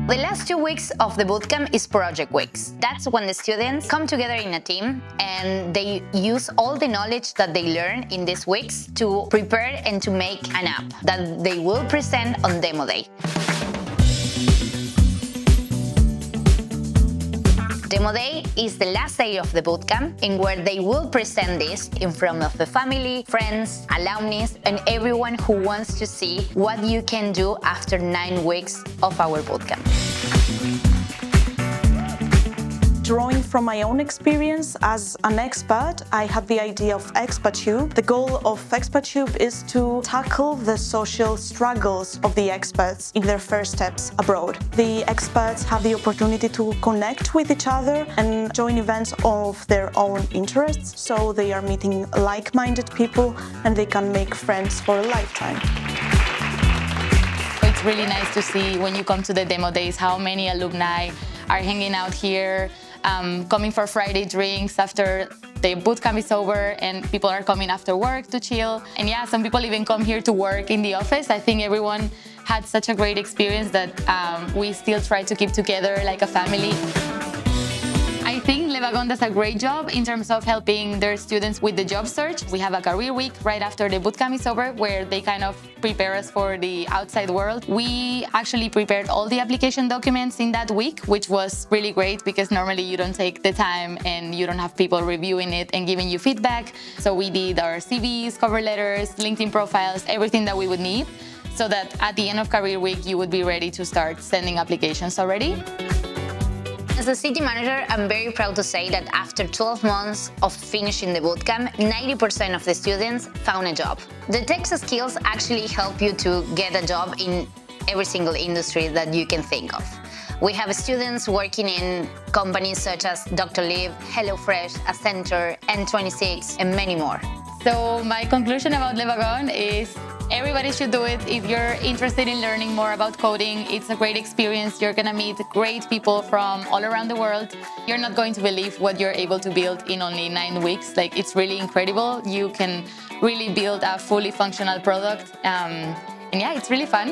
The last 2 weeks of the bootcamp is project weeks. That's when the students come together in a team and they use all the knowledge that they learn in these weeks to prepare and to make an app that they will present on demo day. Demo Day is the last day of the bootcamp in where they will present this in front of the family, friends, alumni, and everyone who wants to see what you can do after 9 weeks of our bootcamp. Drawing from my own experience as an expat, I had the idea of ExpatTube. The goal of ExpatTube is to tackle the social struggles of the expats in their first steps abroad. The expats have the opportunity to connect with each other and join events of their own interests, so they are meeting like-minded people and they can make friends for a lifetime. It's really nice to see when you come to the demo days how many alumni are hanging out here, coming for Friday drinks after the bootcamp is over, and people are coming after work to chill. And yeah, some people even come here to work in the office. I think everyone had such a great experience that we still try to keep together like a family. I think Wagon does a great job in terms of helping their students with the job search. We have a career week right after the bootcamp is over where they kind of prepare us for the outside world. We actually prepared all the application documents in that week, which was really great because normally you don't take the time and you don't have people reviewing it and giving you feedback. So we did our CVs, cover letters, LinkedIn profiles, everything that we would need so that at the end of career week you would be ready to start sending applications already. As a city manager, I'm very proud to say that after 12 months of finishing the bootcamp, 90% of the students found a job. The tech skills actually help you to get a job in every single industry that you can think of. We have students working in companies such as Dr. Live, HelloFresh, Accenture, N26, and many more. So my conclusion about Wagon is everybody should do it. If you're interested in learning more about coding, it's a great experience. You're gonna meet great people from all around the world. You're not going to believe what you're able to build in only 9 weeks. Like, it's really incredible. You can really build a fully functional product. And yeah, it's really fun.